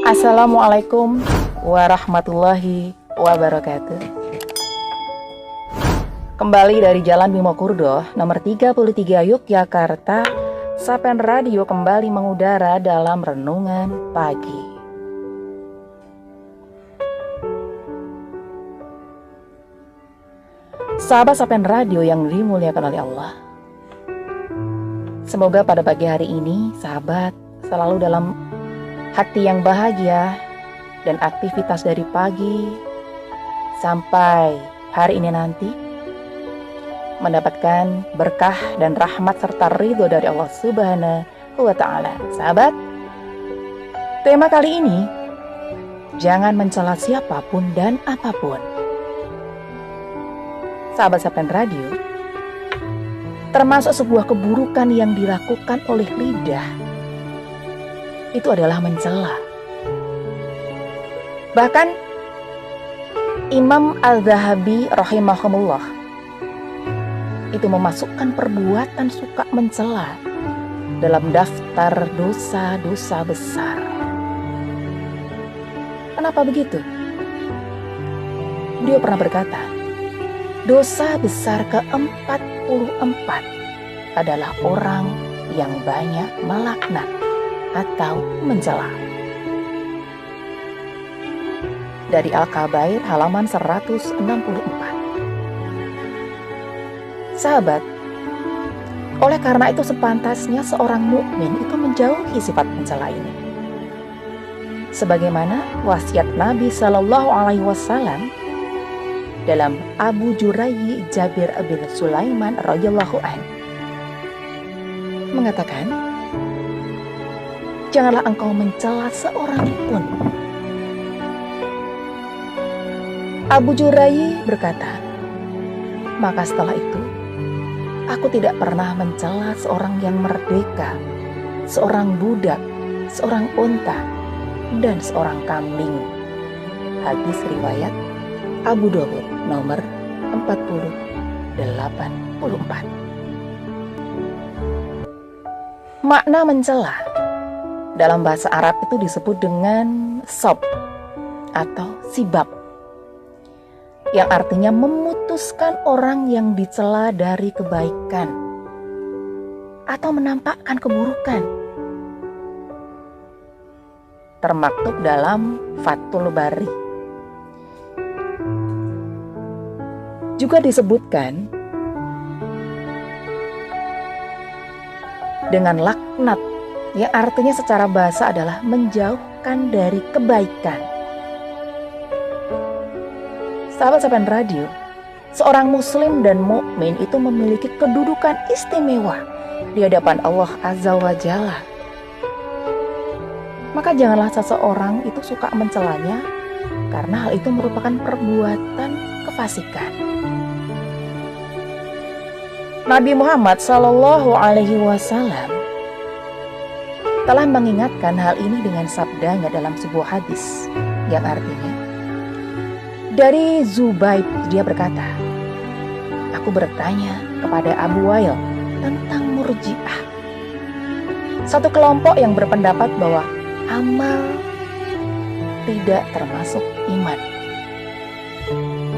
Assalamualaikum warahmatullahi wabarakatuh. Kembali dari Jalan Bimo Kurdo, nomor 33 Yogyakarta, Sapen Radio kembali mengudara dalam renungan pagi. Sahabat Sapen Radio yang dimuliakan oleh Allah, semoga pada pagi hari ini sahabat selalu dalam hati yang bahagia dan aktivitas dari pagi sampai hari ini nanti mendapatkan berkah dan rahmat serta ridho dari Allah Subhanahu wa Ta'ala. Sahabat, tema kali ini, jangan mencela siapapun dan apapun. Sahabat Sapen Radio, termasuk sebuah keburukan yang dilakukan oleh lidah itu adalah mencela. Bahkan Imam Al-Zahabi rahimahumullah itu memasukkan perbuatan suka mencela dalam daftar dosa-dosa besar. Kenapa begitu? Beliau pernah berkata, dosa besar ke-44 adalah orang yang banyak melaknat atau mencela. Dari Al-Kabair halaman 164. Sahabat, oleh karena itu sepantasnya seorang mukmin itu menjauhi sifat mencela ini. Sebagaimana wasiat Nabi Shallallahu Alaihi Wasallam dalam Abu Jurayyi Jabir bin Sulaiman radhiyallahu an mengatakan, janganlah engkau mencela seorang pun. Abu Jurayyi berkata, maka setelah itu aku tidak pernah mencela seorang yang merdeka, seorang budak, seorang unta, dan seorang kambing. Hadis riwayat Abu Dawud nomor 4084. Makna mencela dalam bahasa Arab itu disebut dengan sob atau sibab, yang artinya memutuskan orang yang dicela dari kebaikan atau menampakkan keburukan. Termaktub dalam Fathul Bari. Juga disebutkan dengan laknat, yang artinya secara bahasa adalah menjauhkan dari kebaikan. Sahabat Sapen Radio, seorang muslim dan mukmin itu memiliki kedudukan istimewa di hadapan Allah Azza wa Jalla. Maka janganlah seseorang itu suka mencelanya, karena hal itu merupakan perbuatan kefasikan. Nabi Muhammad Shallallahu Alaihi Wasallam telah mengingatkan hal ini dengan sabdanya dalam sebuah hadis yang artinya, dari Zubayd dia berkata, aku bertanya kepada Abu Wail tentang Murji'ah, satu kelompok yang berpendapat bahwa amal tidak termasuk iman,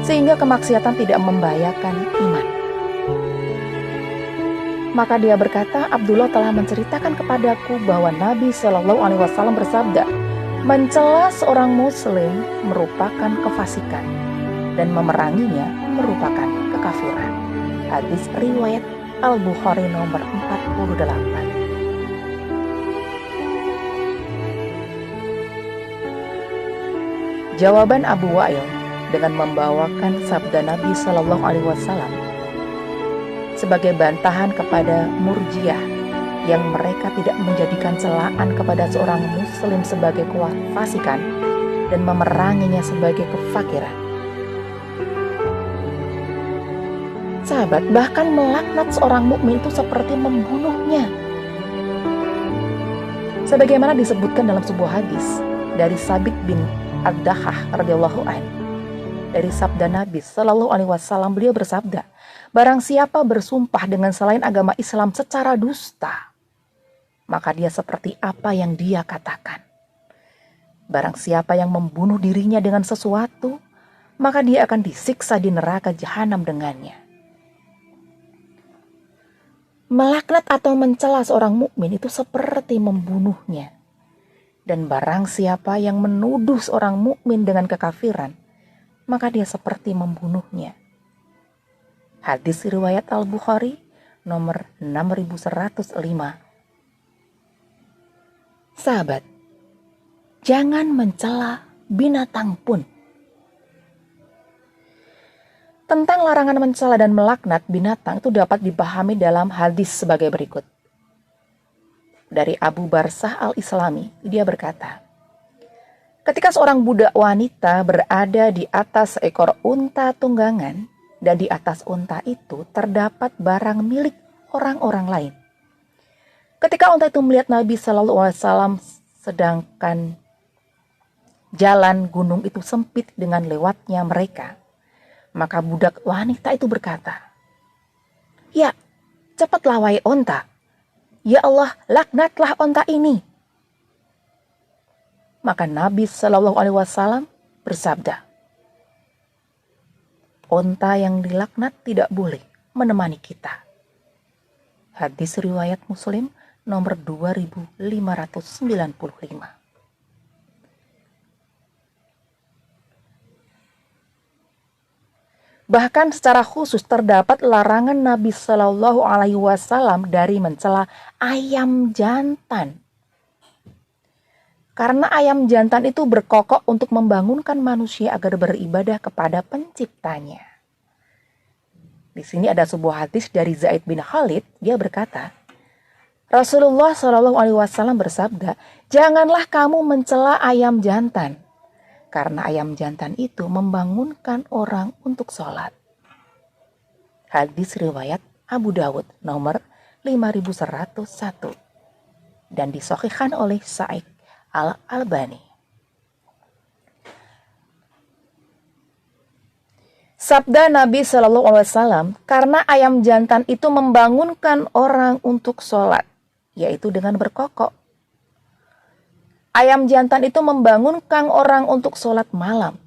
sehingga kemaksiatan tidak membahayakan iman. Maka dia berkata, Abdullah telah menceritakan kepadaku bahwa Nabi Shallallahu Alaihi Wasallam bersabda, mencela seorang muslim merupakan kefasikan dan memeranginya merupakan kekafiran. Hadis riwayat Al-Bukhari nomor 48. Jawaban Abu Wail dengan membawakan sabda Nabi Shallallahu Alaihi Wasallam sebagai bantahan kepada Murji'ah yang mereka tidak menjadikan celaan kepada seorang muslim sebagai kefasikan dan memeranginya sebagai kefakiran. Sahabat, bahkan melaknat seorang mukmin itu seperti membunuhnya. Sebagaimana disebutkan dalam sebuah hadis dari Sabit bin Ad-Dahah radhiyallahu an, dari sabda Nabi Shallallahu Alaihi Wasallam, beliau bersabda, barang siapa bersumpah dengan selain agama Islam secara dusta, maka dia seperti apa yang dia katakan. Barang siapa yang membunuh dirinya dengan sesuatu, maka dia akan disiksa di neraka jahanam dengannya. Melaknat atau mencela seorang mukmin itu seperti membunuhnya. Dan barang siapa yang menuduh seorang mukmin dengan kekafiran, maka dia seperti membunuhnya. Hadis riwayat Al-Bukhari nomor 6105. Sahabat, jangan mencela binatang pun. Tentang larangan mencela dan melaknat binatang itu dapat dipahami dalam hadis sebagai berikut. Dari Abu Barsah Al-Islami, dia berkata, ketika seorang budak wanita berada di atas seekor unta tunggangan, dan di atas unta itu terdapat barang milik orang-orang lain. Ketika unta itu melihat Nabi SAW, sedangkan jalan gunung itu sempit dengan lewatnya mereka, maka budak wanita itu berkata, "Ya, cepatlah wahai unta. Ya Allah, laknatlah unta ini." Maka Nabi SAW bersabda, "Unta yang dilaknat tidak boleh menemani kita." Hadis riwayat Muslim nomor 2595. Bahkan secara khusus terdapat larangan Nabi Shallallahu Alaihi Wasallam dari mencela ayam jantan. Karena ayam jantan itu berkokok untuk membangunkan manusia agar beribadah kepada penciptanya. Di sini ada sebuah hadis dari Zaid bin Khalid, dia berkata, Rasulullah Shallallahu Alaihi Wasallam bersabda, "Janganlah kamu mencela ayam jantan. Karena ayam jantan itu membangunkan orang untuk sholat." Hadis riwayat Abu Dawud nomor 5101 dan disahihkan oleh Sa'id Al-Albani. Sabda Nabi Shallallahu Alaihi Wasallam, karena ayam jantan itu membangunkan orang untuk sholat, yaitu dengan berkokok. Ayam jantan itu membangunkan orang untuk sholat malam.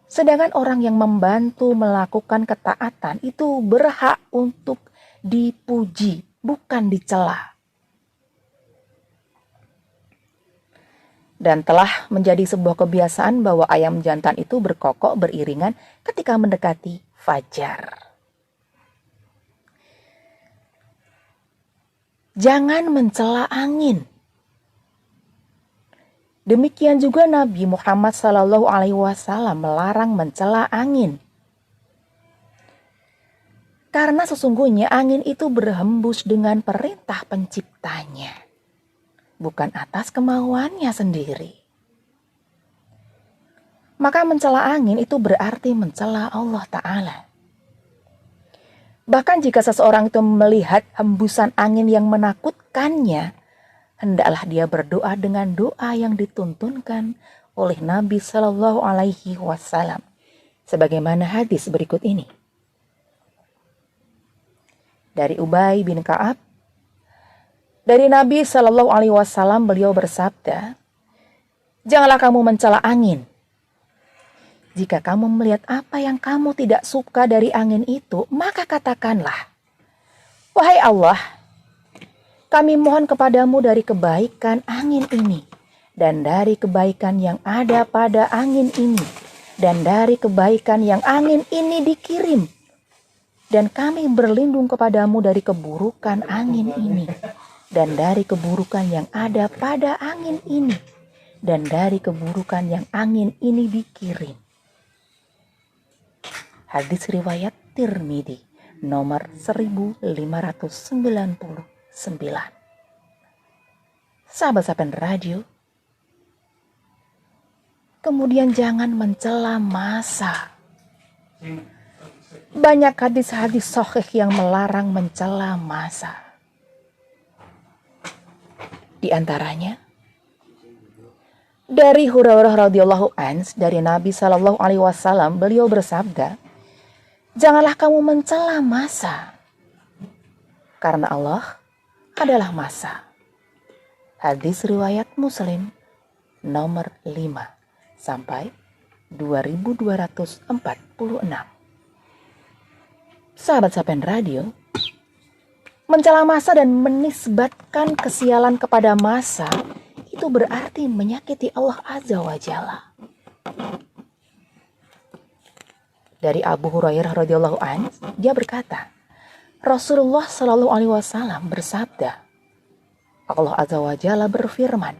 Sedangkan orang yang membantu melakukan ketaatan itu berhak untuk dipuji, bukan dicela. Dan telah menjadi sebuah kebiasaan bahwa ayam jantan itu berkokok beriringan ketika mendekati fajar. Jangan mencela angin. Demikian juga Nabi Muhammad SAW melarang mencela angin. Karena sesungguhnya angin itu berhembus dengan perintah penciptanya, bukan atas kemauannya sendiri. Maka mencela angin itu berarti mencela Allah Ta'ala. Bahkan jika seseorang itu melihat hembusan angin yang menakutkannya, hendaklah dia berdoa dengan doa yang dituntunkan oleh Nabi Shallallahu Alaihi Wasallam, sebagaimana hadis berikut ini. Dari Ubay bin Ka'ab, dari Nabi Shallallahu Alaihi Wasallam beliau bersabda, "Janganlah kamu mencela angin. Jika kamu melihat apa yang kamu tidak suka dari angin itu, maka katakanlah, wahai Allah, kami mohon kepadamu dari kebaikan angin ini, dan dari kebaikan yang ada pada angin ini, dan dari kebaikan yang angin ini dikirim. Dan kami berlindung kepadamu dari keburukan angin ini, dan dari keburukan yang ada pada angin ini, dan dari keburukan yang angin ini dikirim." Hadis riwayat Tirmidzi nomor 1599. Sahabat-sahabat radio, kemudian jangan mencela massa. Banyak hadis-hadis sahih yang melarang mencela massa. Di antaranya dari Hurairah radhiyallahu anhu, dari Nabi Shallallahu Alaihi Wasallam beliau bersabda, "Janganlah kamu mencela massa, karena Allah adalah massa." Hadis riwayat Muslim nomor 5 sampai 2246. Sahabat Sapen Radio, mencela masa dan menisbatkan kesialan kepada masa itu berarti menyakiti Allah Azza wa Jalla. Dari Abu Hurairah radhiyallahu anhu, dia berkata, Rasulullah Shallallahu alaihi wasallam bersabda, Allah Azza wa Jalla berfirman,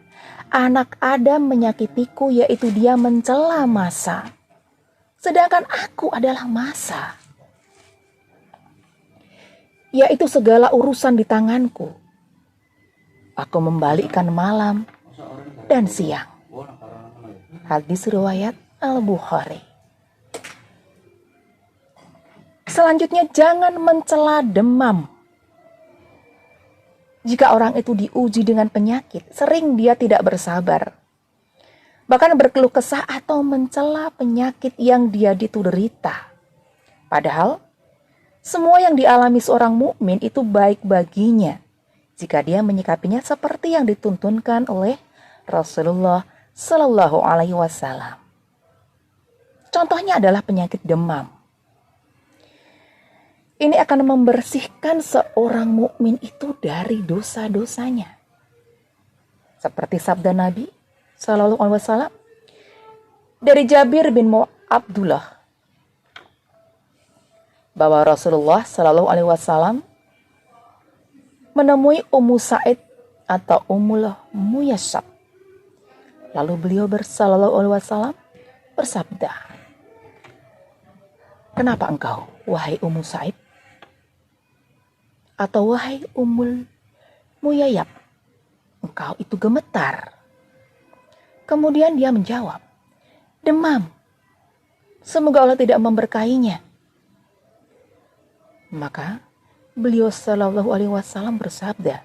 anak Adam menyakitiku yaitu dia mencela masa, sedangkan aku adalah masa, yaitu segala urusan di tanganku. Aku membalikkan malam dan siang. Hadis riwayat Al-Bukhari. Selanjutnya, jangan mencela demam. Jika orang itu diuji dengan penyakit, sering dia tidak bersabar, bahkan berkeluh kesah atau mencela penyakit yang dia derita. Padahal semua yang dialami seorang mukmin itu baik baginya jika dia menyikapinya seperti yang dituntunkan oleh Rasulullah Shallallahu alaihi wasallam. Contohnya adalah penyakit demam. Ini akan membersihkan seorang mukmin itu dari dosa-dosanya. Seperti sabda Nabi Shallallahu alaihi wasallam dari Jabir bin Abdullah, bahwa Rasulullah Shallallahu alaihi wasallam menemui Ummu Sa'id atau Ummul Muyassab. Lalu beliau Shallallahu alaihi wasallam bersabda, kenapa engkau, wahai Ummu Sa'id? Atau wahai Ummul Muyayyab, engkau itu gemetar? Kemudian dia menjawab, demam. Semoga Allah tidak memberkahinya. Maka beliau Shallallahu alaihi wasallam bersabda,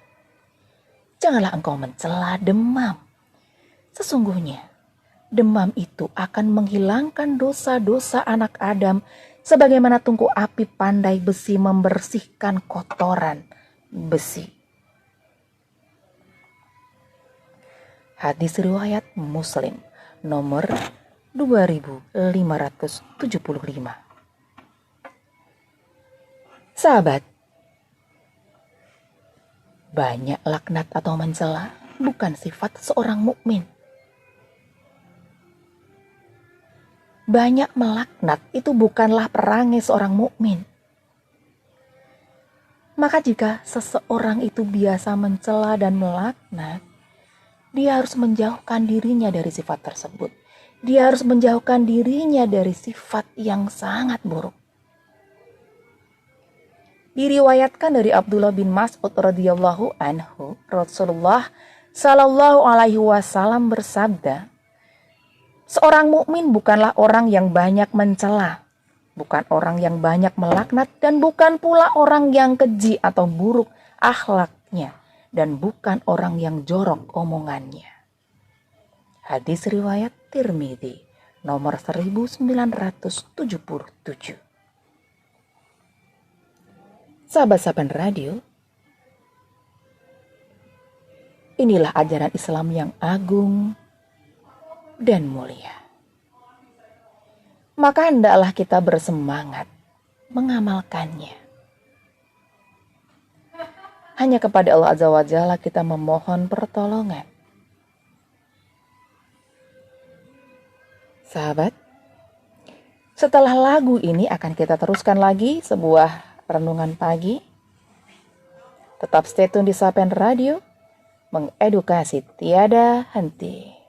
janganlah engkau mencela demam. Sesungguhnya demam itu akan menghilangkan dosa-dosa anak Adam sebagaimana tungku api pandai besi membersihkan kotoran besi. Hadis riwayat Muslim nomor 2575. Sahabat, banyak laknat atau mencela bukan sifat seorang mukmin. Banyak melaknat itu bukanlah perangai seorang mukmin. Maka jika seseorang itu biasa mencela dan melaknat, dia harus menjauhkan dirinya dari sifat tersebut. Dia harus menjauhkan dirinya dari sifat yang sangat buruk. Diriwayatkan dari Abdullah bin Mas'ud radhiyallahu anhu, Rasulullah Shallallahu alaihi wasallam bersabda, seorang mukmin bukanlah orang yang banyak mencela, bukan orang yang banyak melaknat, dan bukan pula orang yang keji atau buruk akhlaknya, dan bukan orang yang jorok omongannya. Hadis riwayat Tirmidzi nomor 1977. Sahabat Sapen Radio, inilah ajaran Islam yang agung dan mulia. Maka hendaklah kita bersemangat mengamalkannya. Hanya kepada Allah Azza wa Jalla kita memohon pertolongan. Sahabat, setelah lagu ini akan kita teruskan lagi sebuah renungan pagi. Tetap stay tune di Sapen Radio, mengedukasi tiada henti.